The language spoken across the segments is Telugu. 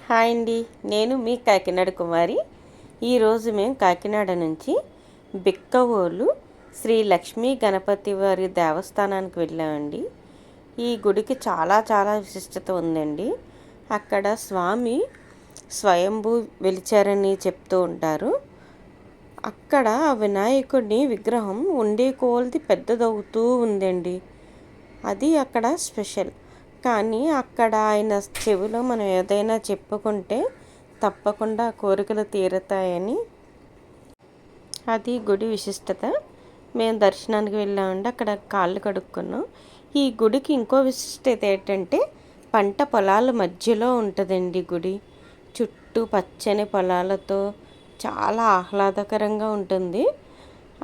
హాయ్ అండి, నేను మీ కాకినాడ కుమారి. ఈరోజు మేము కాకినాడ నుంచి బిక్కవోలు శ్రీ లక్ష్మీ గణపతి వారి దేవస్థానానికి వెళ్ళామండి. ఈ గుడికి చాలా చాలా విశిష్టత ఉందండి. అక్కడ స్వామి స్వయంభూ వెలిచారని చెప్తూ ఉంటారు. అక్కడ వినాయకుడిని విగ్రహం ఉండే కొలది పెద్దదవుతూ ఉందండి. అది అక్కడ స్పెషల్. కానీ అక్కడ ఆయన చెవిలో మనం ఏదైనా చెప్పుకుంటే తప్పకుండా కోరికలు తీరుతాయని అది గుడి విశిష్టత. మేము దర్శనానికి వెళ్ళామండి, అక్కడ కాళ్ళు కడుక్కున్నాం. ఈ గుడికి ఇంకో విశిష్టత ఏంటంటే పంట పొలాల మధ్యలో ఉంటుందండి గుడి. చుట్టూ పచ్చని పొలాలతో చాలా ఆహ్లాదకరంగా ఉంటుంది.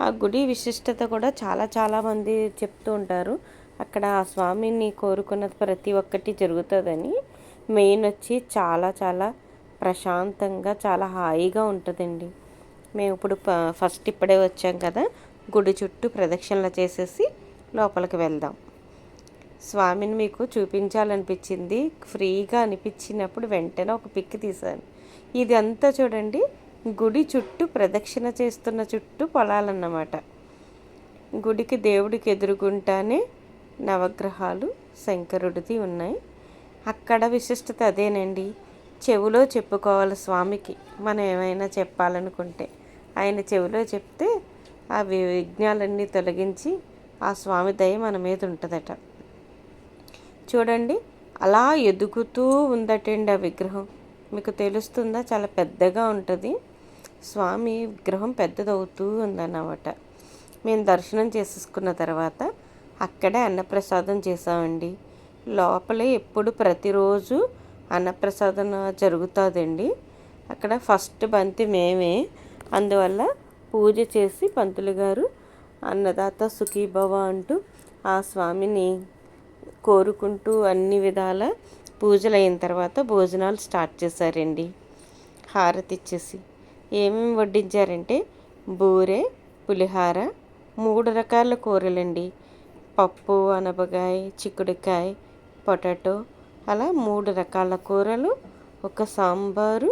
ఆ గుడి విశిష్టత కూడా చాలామంది చెప్తూ ఉంటారు. అక్కడ ఆ స్వామిని కోరుకున్నది ప్రతి ఒక్కటి జరుగుతుందని. మెయిన్ వచ్చి చాలా ప్రశాంతంగా చాలా హాయిగా ఉంటుందండి. మేము ఇప్పుడు ఫస్ట్ ఇప్పుడే వచ్చాం కదా, గుడి చుట్టూ ప్రదక్షిణలు చేసేసి లోపలికి వెళ్దాం. స్వామిని మీకు చూపించాలనిపించింది, ఫ్రీగా అనిపించినప్పుడు వెంటనే ఒక పిక్ తీశాను. ఇది అంతా చూడండి, గుడి చుట్టూ ప్రదక్షిణ చేస్తున్న చుట్టూ పొలాలన్నమాట. గుడికి దేవుడికి ఎదురుగుంటానే నవగ్రహాలు శంకరుడిది ఉన్నాయి. అక్కడ విశిష్టత అదేనండి. చెవిలో చెప్పుకోవాలి స్వామికి. మనం ఏమైనా చెప్పాలనుకుంటే ఆయన చెవిలో చెప్తే ఆ విఘ్నాలన్నీ తొలగించి ఆ స్వామి దయ మన మీద ఉంటుందట. చూడండి, అలా ఎదుగుతూ ఉందటండి ఆ విగ్రహం. మీకు తెలుస్తుందా? చాలా పెద్దగా ఉంటుంది. స్వామి విగ్రహం పెద్దదవుతూ ఉందన్నమాట. మేము దర్శనం చేసేసుకున్న తర్వాత అక్కడే అన్నప్రసాదం చేసామండి. లోపలే ఎప్పుడు ప్రతిరోజు అన్నప్రసాదం జరుగుతుందండి. అక్కడ ఫస్ట్ బంతి మేమే. అందువల్ల పూజ చేసి పంతులు గారు అన్నదాత సుఖీభవ అంటూ ఆ స్వామిని కోరుకుంటూ అన్ని విధాల పూజలు అయిన తర్వాత భోజనాలు స్టార్ట్ చేశారండి. హారతి ఇచ్చేసి ఏమేమి వడ్డించారంటే బూరె, పులిహార, 3 రకాల కూరలండి. పప్పు, అనపకాయ, చిక్కుడుకాయ, పొటాటో, అలా 3 రకాల కూరలు, ఒక సాంబారు,